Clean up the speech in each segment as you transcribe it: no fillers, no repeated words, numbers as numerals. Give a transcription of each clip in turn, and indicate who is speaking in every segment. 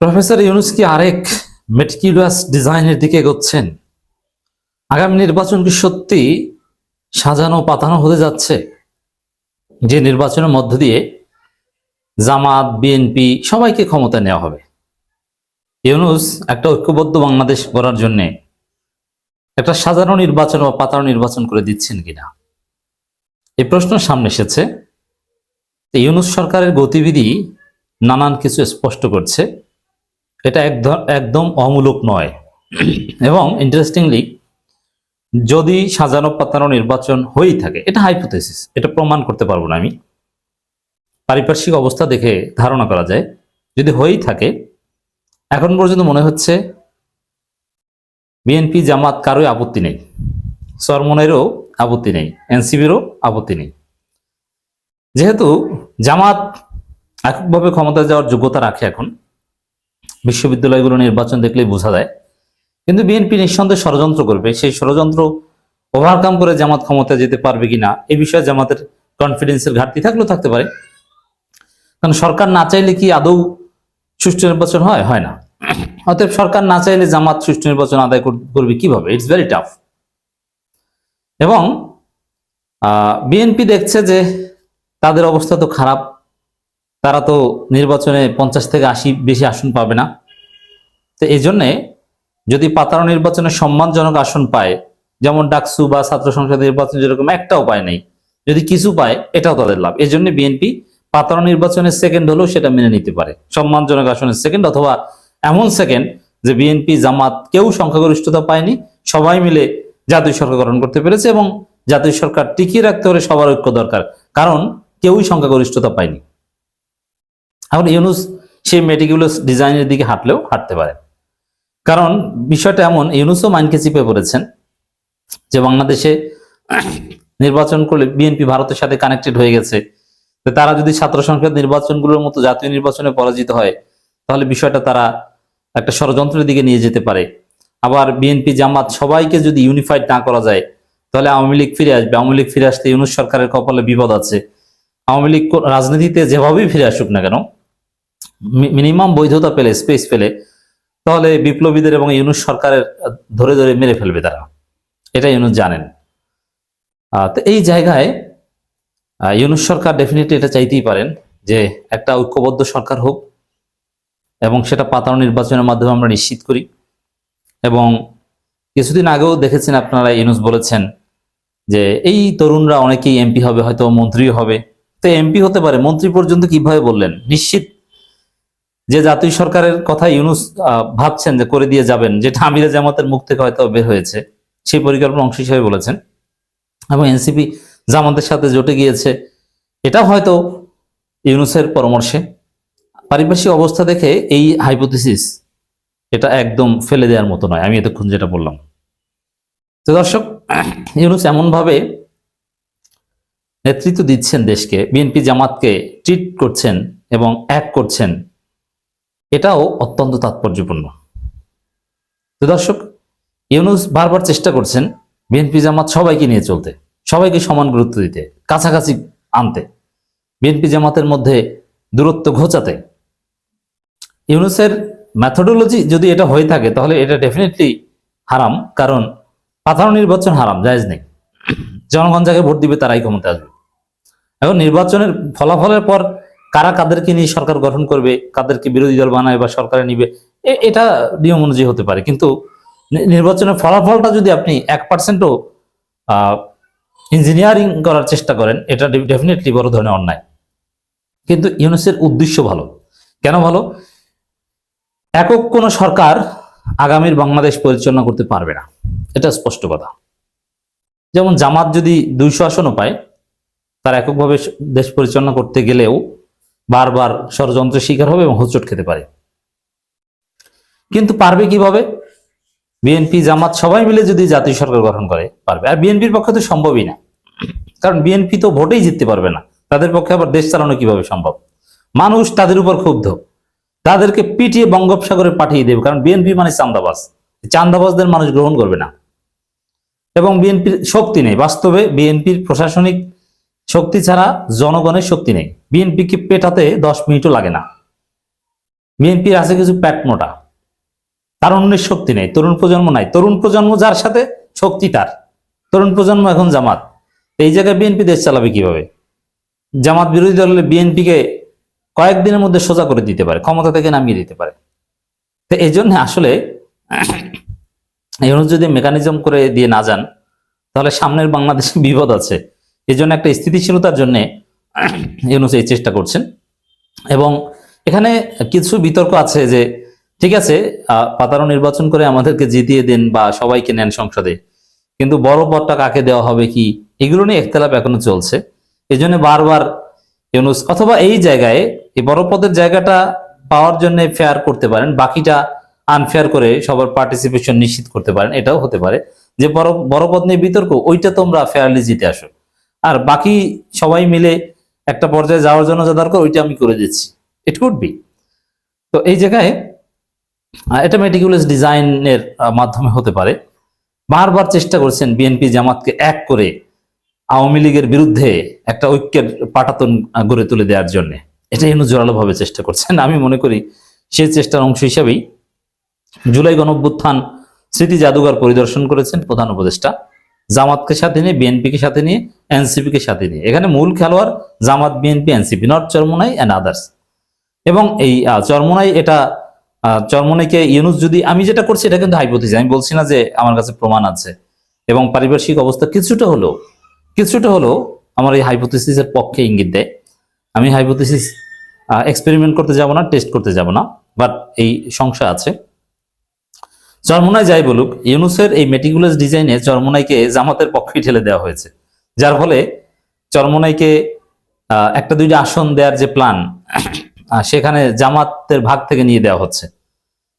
Speaker 1: Professor Yunus কি আরেক meticulous ডিজাইনের দিকে এগোচ্ছেন? আগামী নির্বাচন কি সত্যি সাজানো পাতানো হতে যাচ্ছে, যে নির্বাচনের মধ্য দিয়ে জামাত বিএনপি সবাইকে ক্ষমতা নেওয়া হবে? ইউনূস একটা ঐক্যবদ্ধ বাংলাদেশ গড়ার জন্য একটা সাজানো নির্বাচন বা পাতানো নির্বাচন করে দিচ্ছেন কিনা, এই প্রশ্ন সামনে এসেছে। ইউনূস সরকারের গতিবিধি নানান কিছু স্পষ্ট করছে, এটা একদম অমূলক নয়। এবং ইন্টারেস্টিংলি, যদি সাজানো পাতানো নির্বাচন হয়েই থাকে, এটা হাইপোথেসিস, এটা প্রমাণ করতে পারবো না আমি, পারিপার্শ্বিক অবস্থা দেখে ধারণা করা যায়, যদি হয়েই থাকে, এখন পর্যন্ত মনে হচ্ছে বিএনপি জামাত কারোই আপত্তি নেই, চরমনেরও আপত্তি নেই, এনসিবিরও আপত্তি নেই। যেহেতু জামাত এককভাবে ক্ষমতায় যাওয়ার যোগ্যতা রাখে, এখন বিশ্ববিদ্যালয়গুলো নির্বাচন দেখলেই বোঝা যায়, কিন্তু বিএনপি নিঃসন্দেহে ষড়যন্ত্র করবে। সেই ষড়যন্ত্র ওভারকাম করে জামাত ক্ষমতায় যেতে পারবে কিনা, এই বিষয়ে জামাতের কনফিডেন্সের ঘাটতি থাকলেও থাকতে পারে। কারণ সরকার না চাইলে কি আদৌ সুষ্ঠু নির্বাচন হয় না। অতএব সরকার না চাইলে জামাত সুষ্ঠু নির্বাচন আদায় করবে কিভাবে? It's very tough. এবং বিএনপি দেখছে যে তাদের অবস্থা তো খারাপ, তারা তো নির্বাচনে 50 থেকে 80 বেশি আসন পাবে না। তো এই জন্যে যদি পাতানো নির্বাচনে সম্মানজনক আসন পায়, যেমন ডাকসু বা ছাত্র সংসদ নির্বাচন যেরকম একটাও পায় নাই, যদি কিছু পায় এটাও তাদের লাভ। এই জন্য বিএনপি পাতানো নির্বাচনের সেকেন্ড হলেও সেটা মেনে নিতে পারে, সম্মানজনক আসনের সেকেন্ড, অথবা এমন সেকেন্ড যে বিএনপি জামাত কেউ সংখ্যাগরিষ্ঠতা পায়নি, সবাই মিলে জাতীয় সরকার গঠন করতে পেরেছে। এবং জাতীয় সরকার টিকিয়ে রাখতে হলে সবার ঐক্য দরকার, কারণ কেউই সংখ্যাগরিষ্ঠতা পায়নি। এখন ইউনূস সেই মেটিকুলাস ডিজাইনের দিকে হাঁটলেও হাঁটতে পারে, কারণ বিষয়টা এমন, ইউনূসও মাইন্ডকে চিপে পড়েছেন যে বাংলাদেশে নির্বাচন করলে বিএনপি ভারতের সাথে কানেক্টেড হয়ে গেছে, তারা যদি ছাত্র সংসদ নির্বাচনগুলোর মতো জাতীয় নির্বাচনে পরাজিত হয়, তাহলে বিষয়টা তারা একটা ষড়যন্ত্রের দিকে নিয়ে যেতে পারে। আবার বিএনপি জামাত সবাইকে যদি ইউনিফাইড না করা যায়, তাহলে আওয়ামী লীগ ফিরে আসবে। আওয়ামী লীগ ফিরে আসতে ইউনূস সরকারের কপালে বিপদ আছে। আওয়ামী লীগ রাজনীতিতে যেভাবেই ফিরে আসুক না কেন, মিনিমাম বৈধতা পেলে, স্পেস পেলে, তাহলে বিপ্লবীদের এবং ইউনূস সরকারের ধরে ধরে মেরে ফেলবে তারা। এটা ইউনূস জানেন। তো এই জায়গায় ইউনূস সরকার ডেফিনেটলি এটা চাইতেই পারেন যে একটা ঐক্যবদ্ধ সরকার হোক, এবং সেটা পাতানো নির্বাচনের মাধ্যমে আমরা নিশ্চিত করি। এবং কিছুদিন আগেও দেখেছেন আপনারা, ইউনূস বলেছেন যে এই তরুণরা অনেকেই এমপি হবে, হয়তো মন্ত্রীও হবে। তো এমপি হতে পারে, মন্ত্রী পর্যন্ত কিভাবে বললেন? নিশ্চিত যে জাতীয় সরকারের কথা ইউনূস ভাবছেন যে করে দিয়ে যাবেন, যেটা আমিরে জামাতের মুখ থেকে হয়তো বের হয়েছে, সেই পরিকল্পনার অংশ হিসেবে বলেছেন। এবং এনসিপি জামাতের সাথে জোটে গিয়েছে, এটা হয়তো ইউনূসের পরামর্শে। পারিপার্শ্বিক অবস্থা দেখে এই হাইপোথিসিস এটা একদম ফেলে দেওয়ার মতো নয়, আমি এতক্ষণ যেটা বললাম। তো দর্শক, ইউনূস এমন ভাবে নেতৃত্ব দিচ্ছেন দেশকে, বিএনপি জামাতকে ট্রিট করছেন এবং এক করছেন, এটাও অত্যন্ত তাৎপর্যপূর্ণ। তো দর্শক, ইউনূস বারবার চেষ্টা করছেন বিএনপি জামাত সবাইকে নিয়ে চলতে, সবাইকে সমান গুরুত্ব দিতে, কাছাকাছি আনতে, বিএনপি জামাতের মধ্যে দূরত্ব ঘোচাতে। ইউনূসের মেথোডোলজি যদি এটা হয়ে থাকে, তাহলে এটা ডেফিনেটলি হারাম, কারণ পাতানো নির্বাচন হারাম, জায়েজ নেই। জনগণ যাকে ভোট দিবে তারাই ক্ষমতা আসবে। এখন নির্বাচনের ফলাফলের পর কারা কাদেরকে নিয়ে সরকার গঠন করবে, কাদেরকে বিরোধী দল বানায় বা সরকারে নিবে, এটা নিয়ম অনুযায়ী হতে পারে। কিন্তু নির্বাচনের ফলাফলটা যদি আপনি 1%ও ইঞ্জিনিয়ারিং করার চেষ্টা করেন, এটা ডেফিনেটলি বড় ধরনের অন্যায়। কিন্তু ইউনূসের উদ্দেশ্য ভালো। কেন ভালো? একক কোনো সরকার আগামীর বাংলাদেশ পরিচালনা করতে পারবে না, এটা স্পষ্ট কথা। যেমন জামাত যদি 200 আসনও পায়, তার এককভাবে দেশ পরিচালনা করতে গেলেও বারবার ষড়যন্ত্রের শিকার হবে এবং হোঁচট খেতে পারে। কিন্তু পারবে কিভাবে? বিএনপি জামাত সবাই মিলে যদি জাতীয় সরকার গঠন করে পারবে। আর বিএনপির পক্ষে তো সম্ভবই না, কারণ বিএনপি তো ভোটেই জিততে পারবে না, তাদের পক্ষে আবার দেশ চালানো কিভাবে সম্ভব? মানুষ তাদের উপর ক্ষুব্ধ, তাদেরকে পিটিয়ে বঙ্গোপসাগরে পাঠিয়ে দেবে, কারণ বিএনপি মানে চান্দাবাজ, চান্দাবাজদের মানুষ গ্রহণ করবে না। এবং বিএনপির শক্তি নেই, বাস্তবে বিএনপির প্রশাসনিক শক্তি ছাড়া জনগণের শক্তি নেই। বিএনপিকে পেটাতে 10 মিনিটও লাগে না। বিএনপির আছে কিছু প্যাট মোটা, তারুণ্যের শক্তি নেই, তরুণ প্রজন্ম নাই। তরুণ প্রজন্ম যার সাথে শক্তি তার, তরুণ প্রজন্ম এখন জামাত। এই জায়গায় বিএনপি দেশ চালাবে কিভাবে? জামাত বিরোধী দল বিএনপিকে কয়েকদিনের মধ্যে সোজা করে দিতে পারে, ক্ষমতা থেকে নামিয়ে দিতে পারে। তো এই জন্য আসলে ইউনূস যদি মেকানিজম করে দিয়ে না যান, তাহলে সামনের বাংলাদেশে বিপদ আছে। এই জন্য একটা স্থিতিশীলতার জন্য ইউনূস এই চেষ্টা করছেন। এবং এখানে কিছু বিতর্ক আছে যে ঠিক আছে, 15 নির্বাচন করে আমাদেরকে জিতিয়ে দেন বা সবাইকে নেন সংসদে, কিন্তু বড় পদটা কাকে দেওয়া হবে কি, এগুলো নিয়ে ইখতিলাফ এখনো চলছে। এই জন্য বারবার ইউনূস অথবা এই জায়গায় এই বড় পদের জায়গাটা পাওয়ার জন্য ফেয়ার করতে পারেন, বাকিটা আনফেয়ার করে সবার পার্টিসিপেশন নিশ্চিত করতে পারেন। এটাও হতে পারে যে বড় পদ নিয়ে বিতর্ক, ওইটা তোমরা ফেয়ারলি জিতে আসো, আর বাকি সবাই মিলে একটা পর্যায়ে যাওয়ার জন্য যা দরকার ওইটা আমি করে দিচ্ছি। It could be. তো এই জায়গায় এটা মেটিকুলাস ডিজাইনের মাধ্যমে হতে পারে। বারবার চেষ্টা করছেন বিএনপি জামাতকে এক করে আওয়ামী লীগের বিরুদ্ধে একটা ঐক্যের পাটাতন গড়ে তুলে দেওয়ার জন্য। এটা ইউনূস জোরালোভাবে চেষ্টা করছেন। আমি মনে করি সেই চেষ্টার অংশ হিসাবেই জুলাই গণঅভ্যুত্থান স্মৃতি জাদুঘর পরিদর্শন করেছেন প্রধান উপদেষ্টা, জামাতকে সাথে নিয়ে, বিএনপিকে সাথে নিয়ে, এনসিপিকে সাথে নিয়ে। এখানে মূল খেলোয়াড় Jamaat, BNP, NCP, not Charmonai and others. এবং এই চরমোনাই, এটা চরমোনাইকে ইউনূস যদি, আমি যেটা করছি এটা কিন্তু হাইপোথিসিস, আমি বলছি না যে আমার কাছে প্রমাণ আছে, এবং পারিপার্শ্বিক অবস্থা কিছুটা হলো আমার এই হাইপোথিসিসের পক্ষে ইঙ্গিত দেয়। আমি হাইপোথিসিস এক্সপেরিমেন্ট করতে যাব না, টেস্ট করতে যাব না, বাট এই সংশয় আছে। চরমোনাই যাই বলুক, ইউনূসের এই মেটিকুলাস ডিজাইনে চরমোনাইকে জামাতের পক্ষে ঠেলে দেওয়া হয়েছে, যার ফলে চরমোনাইকে একটা দুইটা আসন দেওয়ার যে প্ল্যান, সেখানে জামাতের ভাগ থেকে নিয়ে দেওয়া হচ্ছে।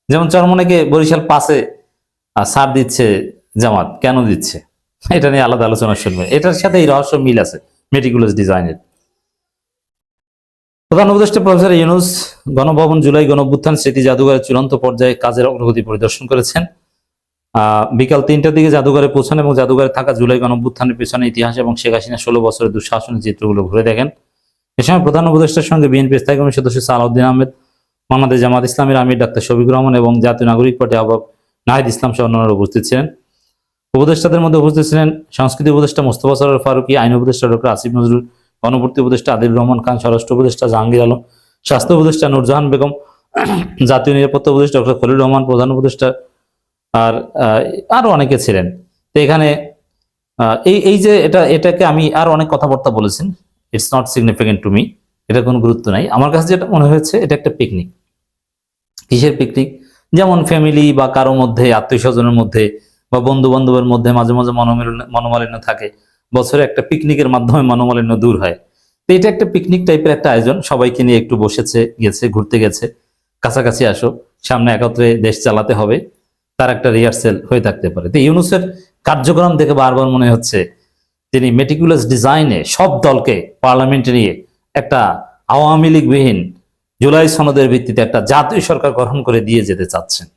Speaker 1: যেমন চরমোনাইকে বরিশাল 5-এ ছাড় দিচ্ছে জামাত, কেন দিচ্ছে এটা নিয়ে আলাদা আলোচনা শুনবে। এটার সাথে এই রহস্য মিল আছে মেটিকুলাস ডিজাইনের। প্রধান উপদেষ্টা প্রফেসর ইউনূস গণভবন জুলাই গণঅভ্যুত্থান স্মৃতি জাদুঘরের চূড়ান্ত পর্যায়ে কাজের অগ্রগতি পরিদর্শন করেছেন। বিকাল 3টার দিকে জাদুঘরে পৌঁছান এবং জাদুঘরে থাকা জুলাই গণঅভ্যুত্থানের পেছনে ইতিহাস এবং শেখ হাসিনা 16 বছরের দুঃশাসনের চিত্রগুলো ঘুরে দেখেন। এ সময় প্রধান উপদেষ্টার সঙ্গে বিএনপি স্থায়ী কমিটির সদস্য সালাউদ্দিন আহমেদ, বাংলাদেশ জামাত ইসলামের আমির ডাক্তার শফিকুর রহমান এবং জাতীয় নাগরিক পার্টির আহ্বায়ক নাহিদ ইসলাম সহ অন্যান্যরা উপস্থিত ছিলেন। উপদেষ্টাদের মধ্যে উপস্থিত ছিলেন সংস্কৃতি উপদেষ্টা মোস্তফা সরোয়ার ফারুকী, আইন উপদেষ্টা ডক্টর আসিফ নজরুল, গণপূর্তি উপদেষ্টা আদিল রহমান খান, স্বরাষ্ট্র উপদেষ্টা জাহাঙ্গীর আলম, স্বাস্থ্য উপদেষ্টা নূরজাহান বেগম, জাতীয় নিরাপত্তা উপদেষ্টা ডক্টর খলিল রহমান, প্রধান উপদেষ্টা আর আরো অনেকে ছিলেন। তো এখানে এই যে এটাকে আমি আরো অনেক কথাবার্তা বলেছেন, it's not significant to me, এটা কোনো গুরুত্ব নাই। আমার কাছে যেটা মনে হয়েছে এটা একটা পিকনিক। কিসের পিকনিক? যেমন ফ্যামিলি বা কারো মধ্যে, আত্মীয় স্বজনের মধ্যে বা বন্ধু বান্ধবের মধ্যে মাঝে মাঝে মনোমালিন্য থাকে, বছরে একটা পিকনিকের মাধ্যমে মনোমালিন্য দূর হয়। তো এটা একটা পিকনিক টাইপের একটা আয়োজন, সবাইকে নিয়ে একটু বসেছে, গেছে, ঘুরতে গেছে, কাছাকাছি আসো, সামনে একত্রে দেশ চালাতে হবে, তার একটা রিহার্সেল হয়ে থাকতে পারে। তো ইউনূসের কার্যক্রম দেখে বারবার মনে হচ্ছে তিনি মেটিকুলাস ডিজাইনে সব দলকে পার্লামেন্টে নিয়ে একটা আওয়ামী লীগবিহীন জুলাই সনদের ভিত্তিতে একটা জাতীয় সরকার গঠন করে দিয়ে যেতে চাচ্ছেন।